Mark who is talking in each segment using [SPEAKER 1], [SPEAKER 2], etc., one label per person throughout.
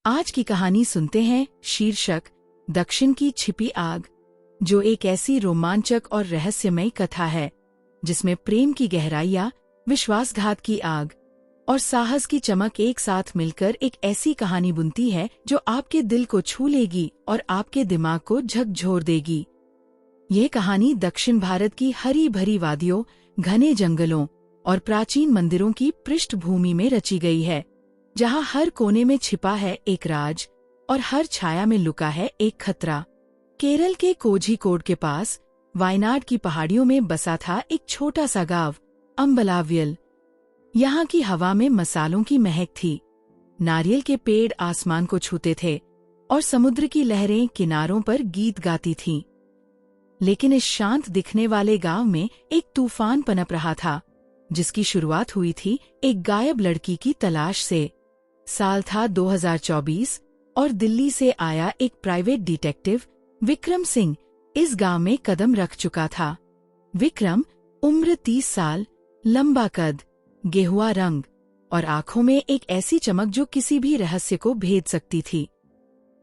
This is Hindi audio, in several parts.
[SPEAKER 1] आज की कहानी सुनते हैं। शीर्षक दक्षिण की छिपी आग, जो एक ऐसी रोमांचक और रहस्यमयी कथा है जिसमें प्रेम की गहराइयाँ, विश्वासघात की आग और साहस की चमक एक साथ मिलकर एक ऐसी कहानी बुनती है जो आपके दिल को छू लेगी और आपके दिमाग को झकझोर देगी। ये कहानी दक्षिण भारत की हरी भरी वादियों, घने जंगलों और प्राचीन मंदिरों की पृष्ठभूमि में रची गई है, जहाँ हर कोने में छिपा है एक राज और हर छाया में लुका है एक खतरा। केरल के कोझीकोड के पास वायनाड की पहाड़ियों में बसा था एक छोटा सा गांव, अम्बलावियल। यहाँ की हवा में मसालों की महक थी, नारियल के पेड़ आसमान को छूते थे और समुद्र की लहरें किनारों पर गीत गाती थीं। लेकिन इस शांत दिखने वाले गांव में एक तूफान पनप रहा था, जिसकी शुरुआत हुई थी एक गायब लड़की की तलाश से। साल था 2024 और दिल्ली से आया एक प्राइवेट डिटेक्टिव विक्रम सिंह इस गांव में कदम रख चुका था। विक्रम उम्र 30 साल, लंबा कद, गेहुआ रंग और आंखों में एक ऐसी चमक जो किसी भी रहस्य को भेद सकती थी।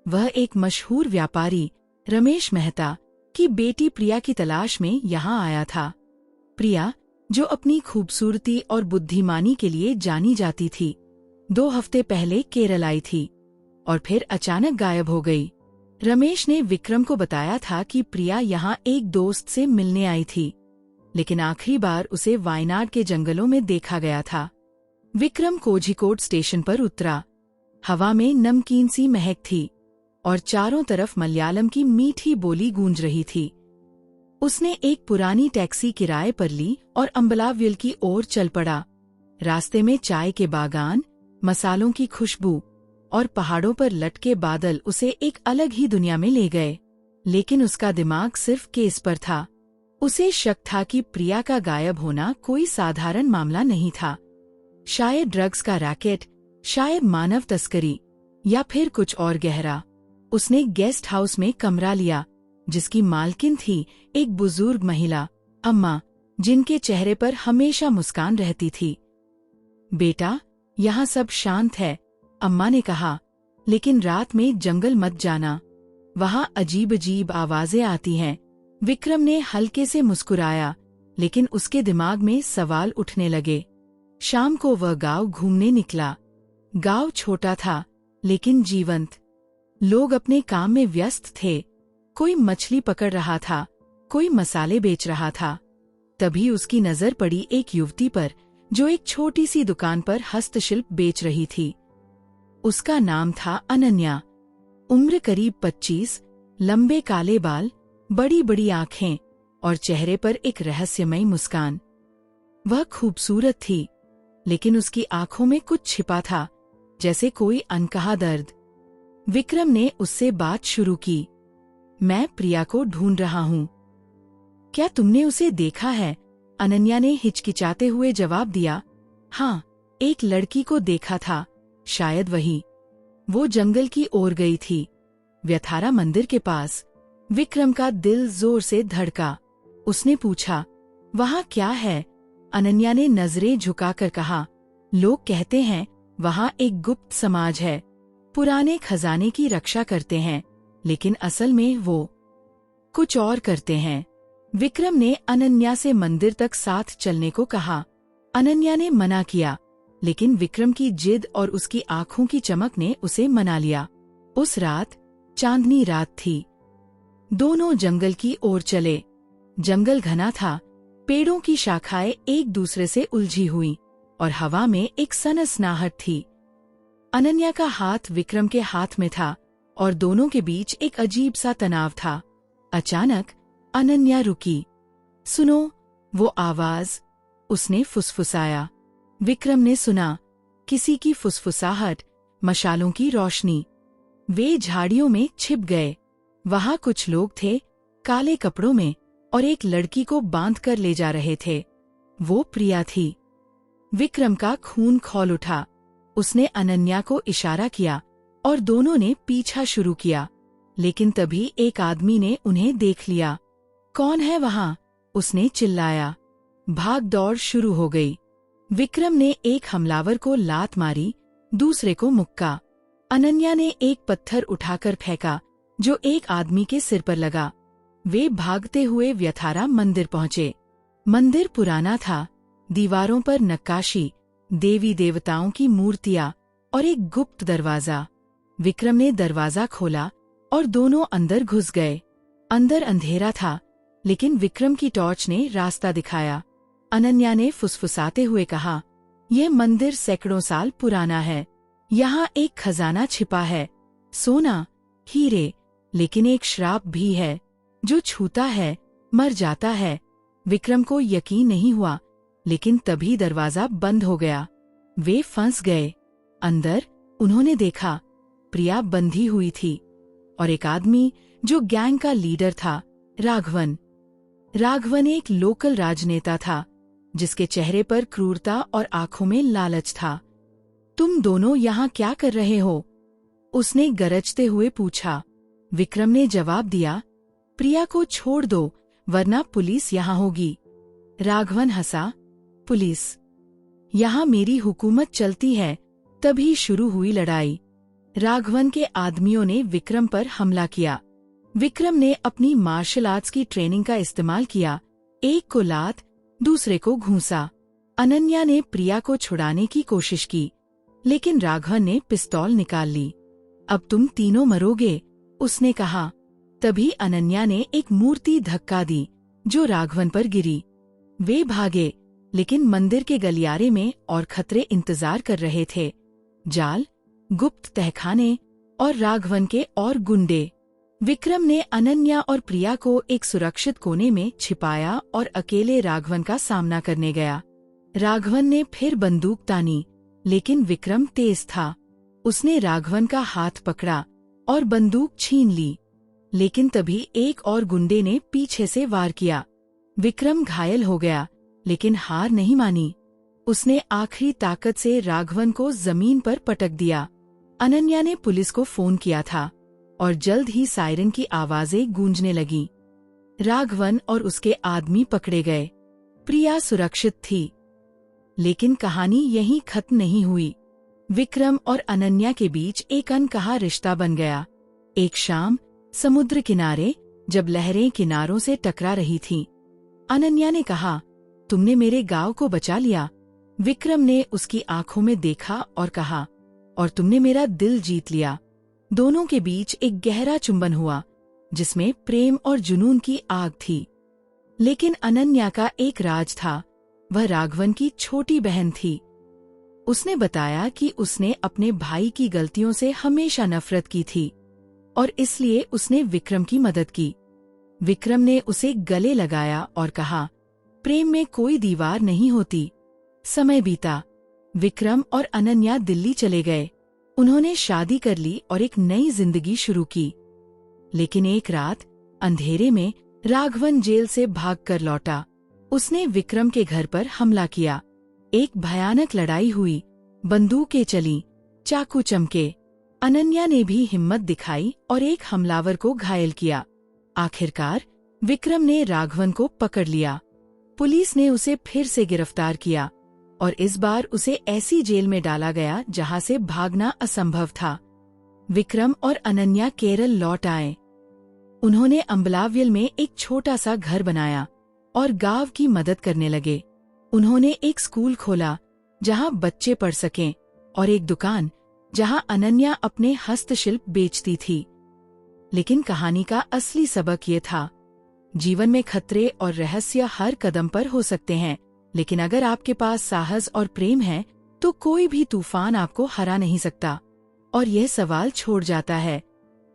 [SPEAKER 1] वह एक मशहूर व्यापारी रमेश मेहता की बेटी प्रिया की तलाश में यहाँ आया था। प्रिया, जो अपनी खूबसूरती और बुद्धिमानी के लिए जानी जाती थी, 2 हफ्ते पहले केरल आई थी और फिर अचानक गायब हो गई। रमेश ने विक्रम को बताया था कि प्रिया यहाँ एक दोस्त से मिलने आई थी, लेकिन आखिरी बार उसे वायनाड के जंगलों में देखा गया था। विक्रम कोझीकोड स्टेशन पर उतरा। हवा में नमकीन सी महक थी और चारों तरफ मलयालम की मीठी बोली गूंज रही थी। उसने एक पुरानी टैक्सी किराए पर ली और अम्बलावियल की ओर चल पड़ा। रास्ते में चाय के बागान, मसालों की खुशबू और पहाड़ों पर लटके बादल उसे एक अलग ही दुनिया में ले गए। लेकिन उसका दिमाग सिर्फ केस पर था। उसे शक था कि प्रिया का गायब होना कोई साधारण मामला नहीं था। शायद ड्रग्स का रैकेट, शायद मानव तस्करी या फिर कुछ और गहरा। उसने गेस्ट हाउस में कमरा लिया, जिसकी मालकिन थी एक बुजुर्ग महिला, अम्मा, जिनके चेहरे पर हमेशा मुस्कान रहती थी। बेटा, यहाँ सब शांत है, अम्मा ने कहा, लेकिन रात में जंगल मत जाना, वहाँ अजीब अजीब आवाजें आती हैं। विक्रम ने हल्के से मुस्कुराया, लेकिन उसके दिमाग में सवाल उठने लगे। शाम को वह गांव घूमने निकला। गांव छोटा था, लेकिन जीवंत। लोग अपने काम में व्यस्त थे। कोई मछली पकड़ रहा था, कोई मसाले बेच रहा था। तभी उसकी नजर पड़ी एक युवती पर, जो एक छोटी सी दुकान पर हस्तशिल्प बेच रही थी। उसका नाम था अनन्या। उम्र करीब 25, लंबे काले बाल, बड़ी बड़ी आंखें और चेहरे पर एक रहस्यमयी मुस्कान। वह खूबसूरत थी, लेकिन उसकी आंखों में कुछ छिपा था, जैसे कोई अनकहा दर्द। विक्रम ने उससे बात शुरू की। मैं प्रिया को ढूंढ रहा हूँ। क्या तुमने उसे देखा है? अनन्या ने हिचकिचाते हुए जवाब दिया। हाँ, एक लड़की को देखा था, शायद वही। वो जंगल की ओर गई थी, व्यथारा मंदिर के पास। विक्रम का दिल जोर से धड़का। उसने पूछा, वहाँ क्या है? अनन्या ने नजरें झुकाकर कहा, लोग कहते हैं वहाँ एक गुप्त समाज है, पुराने खजाने की रक्षा करते हैं, लेकिन असल में वो कुछ और करते हैं। विक्रम ने अनन्या से मंदिर तक साथ चलने को कहा। अनन्या ने मना किया, लेकिन विक्रम की जिद और उसकी आंखों की चमक ने उसे मना लिया। उस रात चांदनी रात थी। दोनों जंगल की ओर चले। जंगल घना था, पेड़ों की शाखाएं एक दूसरे से उलझी हुई और हवा में एक सनसनाहट थी। अनन्या का हाथ विक्रम के हाथ में था और दोनों के बीच एक अजीब सा तनाव था। अचानक अनन्या रुकी। सुनो, वो आवाज, उसने फुसफुसाया। विक्रम ने सुना, किसी की फुसफुसाहट, मशालों की रोशनी। वे झाड़ियों में छिप गए। वहाँ कुछ लोग थे, काले कपड़ों में, और एक लड़की को बांध कर ले जा रहे थे। वो प्रिया थी। विक्रम का खून खौल उठा। उसने अनन्या को इशारा किया और दोनों ने पीछा शुरू किया। लेकिन तभी एक आदमी ने उन्हें देख लिया। कौन है वहाँ? उसने चिल्लाया। भाग दौड़ शुरू हो गई। विक्रम ने एक हमलावर को लात मारी, दूसरे को मुक्का। अनन्या ने एक पत्थर उठाकर फेंका जो एक आदमी के सिर पर लगा। वे भागते हुए व्यथारा मंदिर पहुंचे। मंदिर पुराना था, दीवारों पर नक्काशी, देवी देवताओं की मूर्तियां और एक गुप्त दरवाजा। विक्रम ने दरवाजा खोला और दोनों अंदर घुस गए। अंदर अंधेरा था, लेकिन विक्रम की टॉर्च ने रास्ता दिखाया। अनन्या ने फुसफुसाते हुए कहा, यह मंदिर सैकड़ों साल पुराना है। यहाँ एक खजाना छिपा है, सोना, हीरे, लेकिन एक श्राप भी है, जो छूता है मर जाता है। विक्रम को यकीन नहीं हुआ, लेकिन तभी दरवाजा बंद हो गया। वे फंस गए। अंदर उन्होंने देखा, प्रिया बंधी हुई थी और एक आदमी जो गैंग का लीडर था, राघवन। राघवन एक लोकल राजनेता था, जिसके चेहरे पर क्रूरता और आंखों में लालच था। तुम दोनों यहाँ क्या कर रहे हो? उसने गरजते हुए पूछा। विक्रम ने जवाब दिया, प्रिया को छोड़ दो, वरना पुलिस यहाँ होगी। राघवन हंसा, पुलिस? यहाँ मेरी हुकूमत चलती है। तभी शुरू हुई लड़ाई। राघवन के आदमियों ने विक्रम पर हमला किया। विक्रम ने अपनी मार्शल आर्ट्स की ट्रेनिंग का इस्तेमाल किया। एक को लात, दूसरे को घूंसा। अनन्या ने प्रिया को छुड़ाने की कोशिश की, लेकिन राघवन ने पिस्तौल निकाल ली। अब तुम तीनों मरोगे, उसने कहा। तभी अनन्या ने एक मूर्ति धक्का दी, जो राघवन पर गिरी। वे भागे, लेकिन मंदिर के गलियारे में और खतरे इंतजार कर रहे थे। जाल, गुप्त तहखाने और राघवन के और गुंडे। विक्रम ने अनन्या और प्रिया को एक सुरक्षित कोने में छिपाया और अकेले राघवन का सामना करने गया। राघवन ने फिर बंदूक तानी, लेकिन विक्रम तेज था। उसने राघवन का हाथ पकड़ा और बंदूक छीन ली, लेकिन तभी एक और गुंडे ने पीछे से वार किया। विक्रम घायल हो गया, लेकिन हार नहीं मानी। उसने आखिरी ताकत से राघवन को जमीन पर पटक दिया। अनन्या ने पुलिस को फोन किया था और जल्द ही सायरन की आवाजें गूंजने लगी। राघवन और उसके आदमी पकड़े गए। प्रिया सुरक्षित थी, लेकिन कहानी यहीं खत्म नहीं हुई। विक्रम और अनन्या के बीच एक अनकहा रिश्ता बन गया। एक शाम समुद्र किनारे, जब लहरें किनारों से टकरा रही थीं, अनन्या ने कहा, तुमने मेरे गांव को बचा लिया। विक्रम ने उसकी आंखों में देखा और कहा, और तुमने मेरा दिल जीत लिया। दोनों के बीच एक गहरा चुंबन हुआ, जिसमें प्रेम और जुनून की आग थी। लेकिन अनन्या का एक राज था। वह राघवन की छोटी बहन थी। उसने बताया कि उसने अपने भाई की गलतियों से हमेशा नफरत की थी और इसलिए उसने विक्रम की मदद की। विक्रम ने उसे गले लगाया और कहा, प्रेम में कोई दीवार नहीं होती। समय बीता। विक्रम और अनन्या दिल्ली चले गए। उन्होंने शादी कर ली और एक नई जिंदगी शुरू की। लेकिन एक रात अंधेरे में राघवन जेल से भागकर लौटा। उसने विक्रम के घर पर हमला किया। एक भयानक लड़ाई हुई, बंदूकें चली, चाकू चमके। अनन्या ने भी हिम्मत दिखाई और एक हमलावर को घायल किया। आखिरकार विक्रम ने राघवन को पकड़ लिया। पुलिस ने उसे फिर से गिरफ्तार किया और इस बार उसे ऐसी जेल में डाला गया जहां से भागना असंभव था। विक्रम और अनन्या केरल लौट आए। उन्होंने अम्बलाव्यल में एक छोटा सा घर बनाया और गांव की मदद करने लगे। उन्होंने एक स्कूल खोला जहां बच्चे पढ़ सकें और एक दुकान जहां अनन्या अपने हस्तशिल्प बेचती थी। लेकिन कहानी का असली सबक ये था, जीवन में खतरे और रहस्य हर कदम पर हो सकते हैं, लेकिन अगर आपके पास साहस और प्रेम है तो कोई भी तूफान आपको हरा नहीं सकता। और यह सवाल छोड़ जाता है,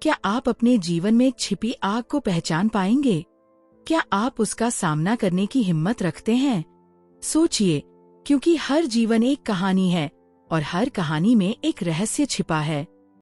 [SPEAKER 1] क्या आप अपने जीवन में छिपी आग को पहचान पाएंगे? क्या आप उसका सामना करने की हिम्मत रखते हैं? सोचिए, क्योंकि हर जीवन एक कहानी है और हर कहानी में एक रहस्य छिपा है।